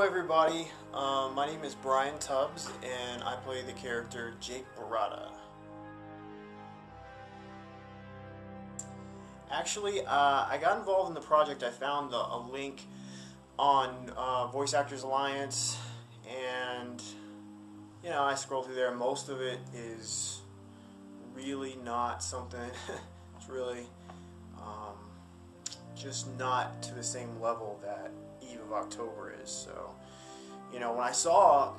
everybody. My name is Brian Tubbs, and I play the character Jake Berrautta. Actually, I got involved in the project. I found a link on Voice Actors Alliance, and I scrolled through there. Most of it is really not something. It's really just not to the same level that Eve of October is. So, when I saw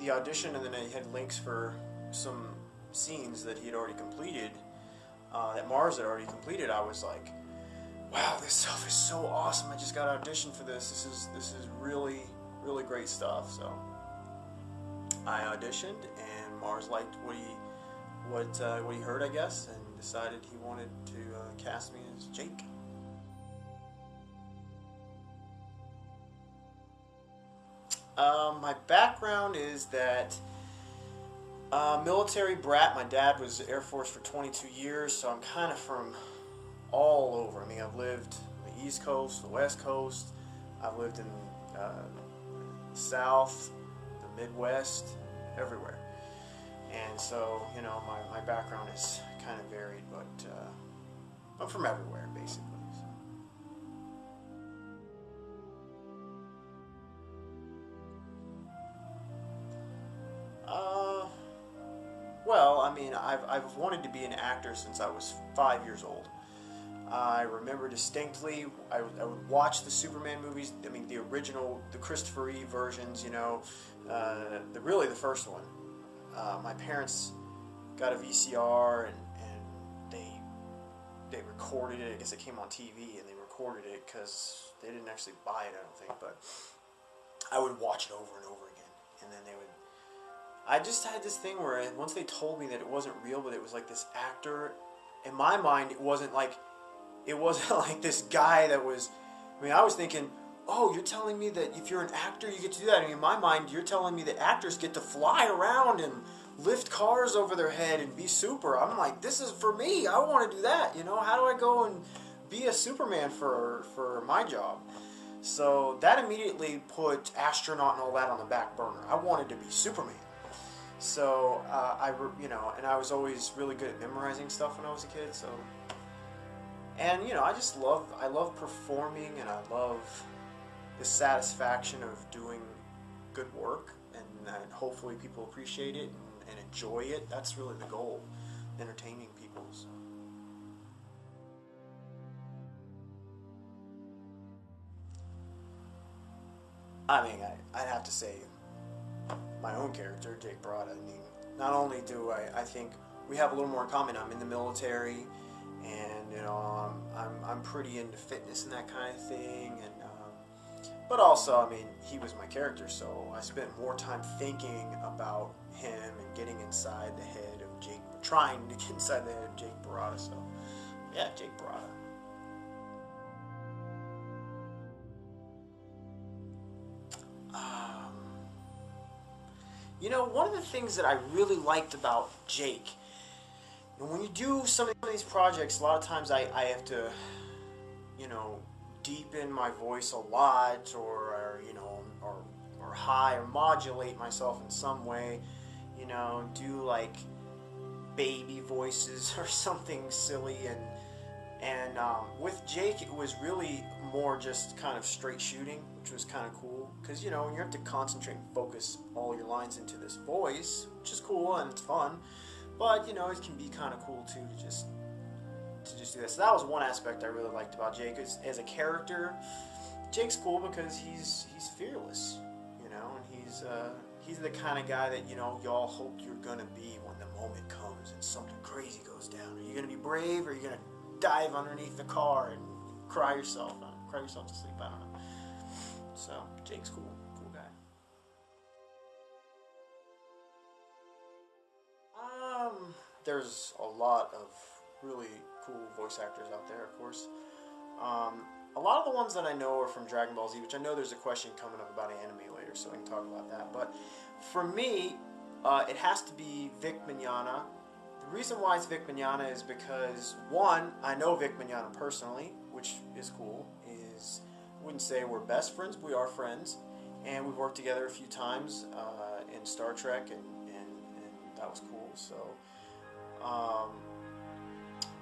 the audition and then it had links for some scenes that he had already completed, that Mars had already completed, I was like, wow, this stuff is so awesome. I just got an audition for this. This is really, really great stuff. So I auditioned, and Mars liked what he heard, I guess, and decided he wanted to cast me as Jake. My background is that military brat. My dad was Air Force for 22 years, so I'm kind of from all over. I mean, I've lived on the East Coast, the West Coast. I've lived in the South, the Midwest, everywhere. And so, my background is kind of varied, but I'm from everywhere, basically. Well, I mean, I've wanted to be an actor since I was 5 years old. I remember distinctly, I would watch the Superman movies. I mean, the original, the Christopher Reeve versions, really the first one. My parents got a VCR and they recorded it. I guess it came on TV and they recorded it because they didn't actually buy it, I don't think. But I would watch it over and over again, and then they would. I just had this thing where once they told me that it wasn't real, but it was like this actor. In my mind, it wasn't like this guy that was. I mean, I was thinking, oh, you're telling me that if you're an actor, you get to do that. And in my mind, you're telling me that actors get to fly around and lift cars over their head and be super. I'm like, this is for me. I want to do that. How do I go and be a Superman for my job? So that immediately put astronaut and all that on the back burner. I wanted to be Superman. So and I was always really good at memorizing stuff when I was a kid. So, and I love performing, and I love the satisfaction of doing good work, and hopefully people appreciate it and enjoy it. That's really the goal, entertaining people. So. I mean, I'd have to say my own character, Jake Berrautta. I mean, not only do I think we have a little more in common. I'm in the military, and I'm pretty into fitness and that kind of thing, and but also, I mean, he was my character, so I spent more time thinking about him and getting inside the head of Jake, trying to get inside the head of Jake Berrautta. So, yeah, Jake Berrautta. One of the things that I really liked about Jake, and when you do some of these projects, a lot of times I have to, deepen my voice a lot, or high or modulate myself in some way, do like baby voices or something silly, and with Jake it was really more just kind of straight shooting, which was kind of cool, because when you have to concentrate and focus all your lines into this voice, which is cool and it's fun, but it can be kind of cool too to just do that. So that was one aspect I really liked about Jake. As a character, Jake's cool because he's fearless, and he's the kind of guy that y'all hope you're gonna be when the moment comes and something crazy goes down. Are you gonna be brave, or are you gonna dive underneath the car and cry yourself to sleep? I don't know. So Jake's cool guy. There's a lot of really cool voice actors out there, of course. A lot of the ones that I know are from Dragon Ball Z, which I know there's a question coming up about anime later, so we can talk about that. But for me, it has to be Vic Mignogna. The reason why it's Vic Mignogna is because, one, I know Vic Mignogna personally, which is cool. I wouldn't say we're best friends, but we are friends. and we've worked together a few times in Star Trek, and that was cool. So, um,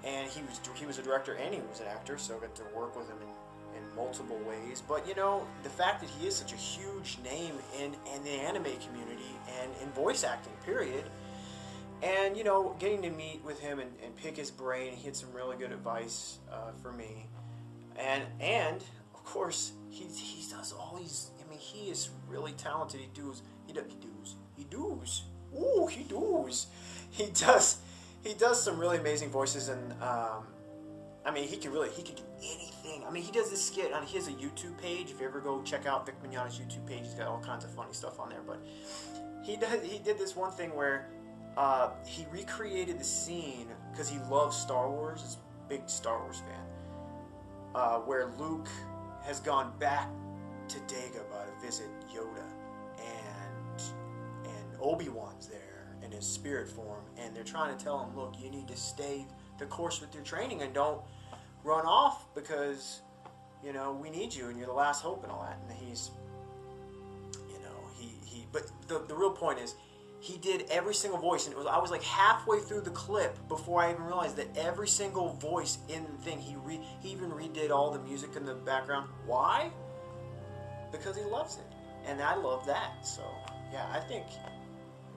and he was a director and he was an actor, so I got to work with him in multiple ways. But you know, the fact that he is such a huge name in the anime community and in voice acting, period. And you know, getting to meet with him and pick his brain, he had some really good advice for me. And of course, he does all these. I mean, he is really talented. He does some really amazing voices, and I mean, he can do anything. I mean, he does this skit on. He has a YouTube page. If you ever go check out Vic Mignogna's YouTube page, he's got all kinds of funny stuff on there. But he did this one thing where he recreated the scene because he loves Star Wars. He's a big Star Wars fan. Where Luke has gone back to Dagobah to visit Yoda, and Obi-Wan's there in his spirit form, and they're trying to tell him, look, you need to stay the course with your training and don't run off because, you know, we need you and you're the last hope and all that. And he's, you know, but the real point is, he did every single voice, and I was like halfway through the clip before I even realized that every single voice in the thing, he even redid all the music in the background. Why? Because he loves it, and I love that. So yeah, I think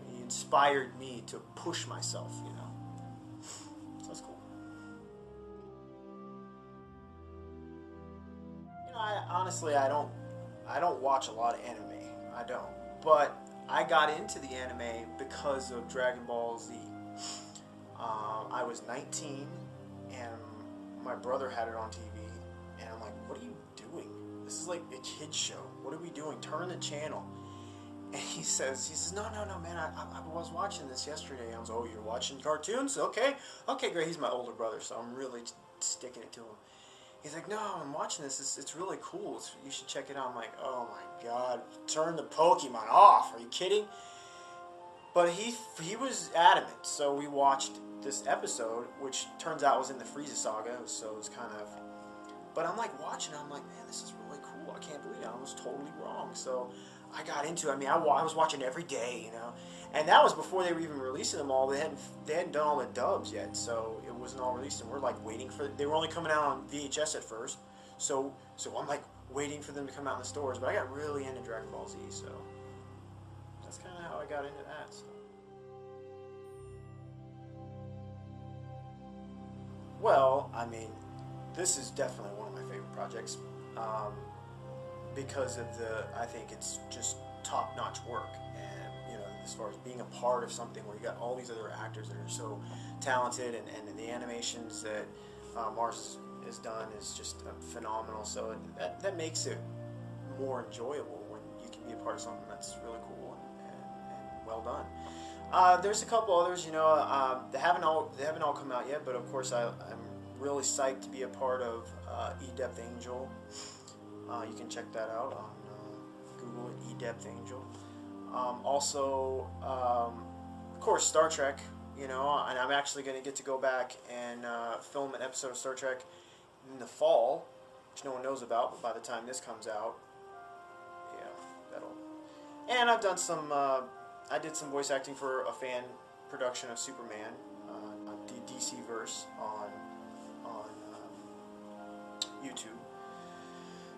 he inspired me to push myself, you know. So that's cool. You know, I don't watch a lot of anime. I don't, but I got into the anime because of Dragon Ball Z. I was 19, and my brother had it on TV, and I'm like, what are you doing? This is like a kid's show. What are we doing? Turn the channel. And he says, no, man, I was watching this yesterday. I was, oh, you're watching cartoons? Okay, great. He's my older brother, so I'm really sticking it to him. He's like, no, I'm watching this. It's really cool. You should check it out. I'm like, oh my god, turn the Pokemon off. Are you kidding? But he was adamant. So we watched this episode, which turns out was in the Frieza saga. So it was kind of. But I'm like watching it. I'm like, man, this is really cool. I can't believe it. I was totally wrong. So I got into it. I mean, I was watching every day, you know. And that was before they were even releasing them all. They hadn't done all the dubs yet, so it wasn't all released. And we're like waiting for. They were only coming out on VHS at first, so I'm like waiting for them to come out in the stores. But I got really into Dragon Ball Z, so that's kind of how I got into that. So. Well, I mean, this is definitely one of my favorite projects because of I think it's just top-notch work. As far as being a part of something where you got all these other actors that are so talented, and the animations that Mars has done is just phenomenal. So that makes it more enjoyable when you can be a part of something that's really cool and well done. There's a couple others, you know, they haven't all come out yet, but of course I'm really psyched to be a part of E-Depth Angel. You can check that out on Google it, E-Depth Angel. Also, of course, Star Trek, you know, and I'm actually going to get to go back and film an episode of Star Trek in the fall, which no one knows about, but by the time this comes out, yeah, that'll... And I've done I did some voice acting for a fan production of Superman, the DC verse on YouTube.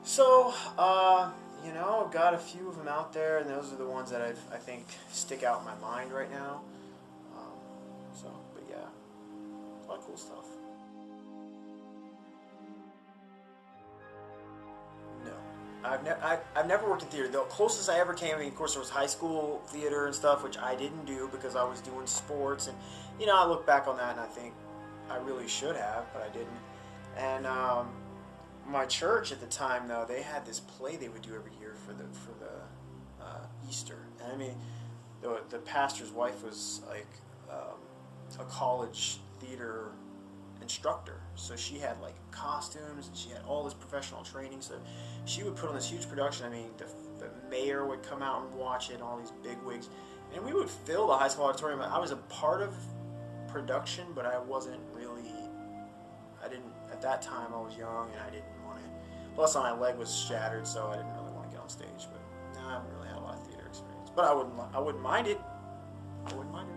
So, you know, I've got a few of them out there, and those are the ones that I think stick out in my mind right now. But yeah, a lot of cool stuff. No, I've never worked in theater. The closest I ever came, I mean, of course, there was high school theater and stuff, which I didn't do because I was doing sports, and you know, I look back on that and I think I really should have, but I didn't. And my church at the time, though, they had this play they would do every year for the Easter, and I mean, the pastor's wife was like a college theater instructor, so she had like costumes and she had all this professional training. So she would put on this huge production. I mean, the mayor would come out and watch it, and all these big wigs, and we would fill the high school auditorium. I was a part of production, but I wasn't really. I didn't at that time. I was young and I didn't want to. Plus, my leg was shattered, so I didn't really want to get on stage. But haven't really had a lot of theater experience, but I wouldn't mind it. I wouldn't mind it.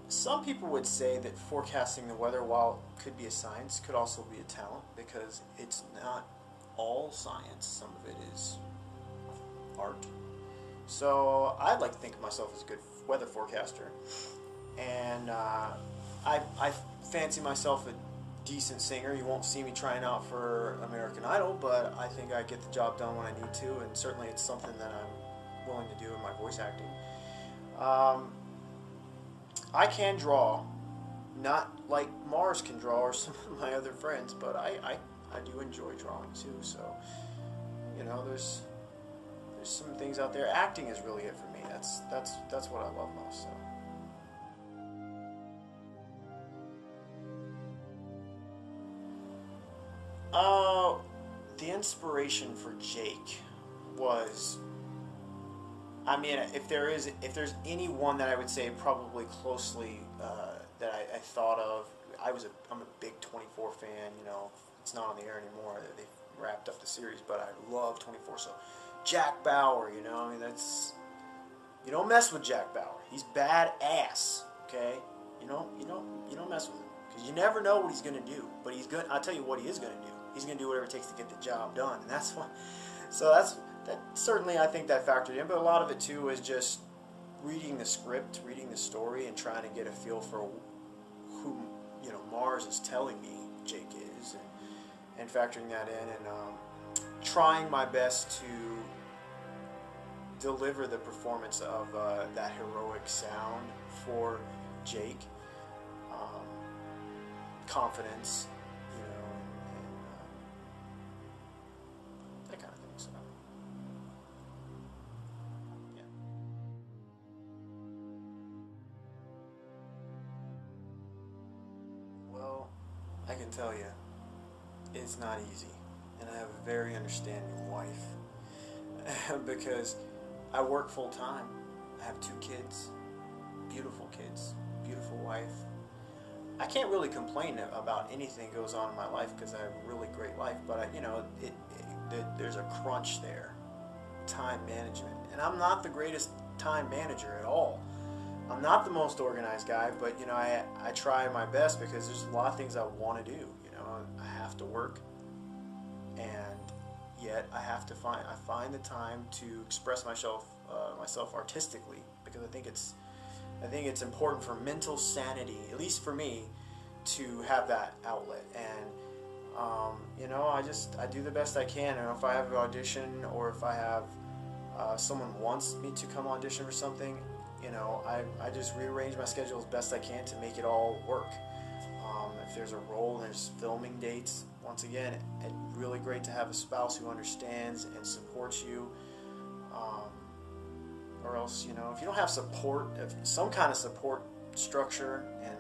Some people would say that forecasting the weather, while it could be a science, could also be a talent, because it's not all science. Some of it is art. So I'd like to think of myself as a good weather forecaster, and I fancy myself a decent singer. You won't see me trying out for American Idol, but I think I get the job done when I need to, and certainly it's something that I'm willing to do in my voice acting. I can draw, not like Mars can draw or some of my other friends, but I do enjoy drawing too. So, you know, there's some things out there. Acting is really it for me. That's what I love most. So. The inspiration for Jake was, I mean, if there's anyone that I would say probably closely that I thought of, I'm a big 24 fan. You know, it's not on the air anymore. They wrapped up the series, but I love 24. So Jack Bauer, you know, I mean, you don't mess with Jack Bauer. He's badass. Okay, you don't mess with him, because you never know what he's gonna do. But he's good. I'll tell you what he is gonna do. He's gonna do whatever it takes to get the job done, and that's why. So that certainly, I think that factored in, but a lot of it too is just reading the script, reading the story, and trying to get a feel for who, you know, Mars is telling me Jake is, and factoring that in, and trying my best to deliver the performance of that heroic sound for Jake, confidence, you know, and that kind of thing. So. Well, I can tell you, it's not easy, and I have a very understanding wife because I work full time. I have 2 kids, beautiful wife. I can't really complain about anything that goes on in my life because I have a really great life, but you know, there's a crunch there, time management, and I'm not the greatest time manager at all. I'm not the most organized guy, but you know, I try my best because there's a lot of things I want to do. You know, I have to work, and yet I find the time to express myself artistically, because I think it's important for mental sanity, at least for me, to have that outlet. And you know, I do the best I can, and if I have an audition, or if I have someone wants me to come audition for something, you know, I just rearrange my schedule as best I can to make it all work. If there's a role, there's filming dates. Once again, it's really great to have a spouse who understands and supports you. Or else, you know, if you don't have support, if some kind of support structure, and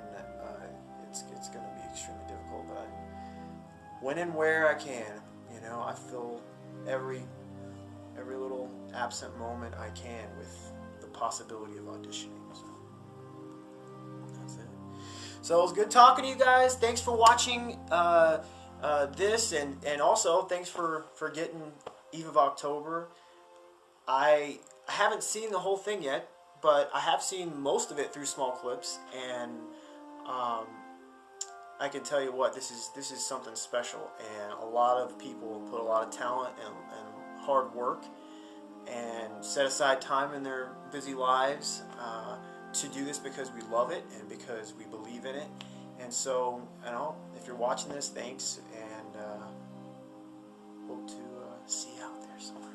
it's going to be extremely difficult. But when and where I can, you know, I fill every little absent moment I can with the possibility of auditioning. So that's it. So it was good talking to you guys. Thanks for watching this, and also thanks for getting Eve of October. I haven't seen the whole thing yet, but I have seen most of it through small clips, and I can tell you what, this is something special, and a lot of people put a lot of talent and hard work and set aside time in their busy lives to do this, because we love it and because we believe in it. And so, you know, if you're watching this, thanks, and hope to see you out there somewhere.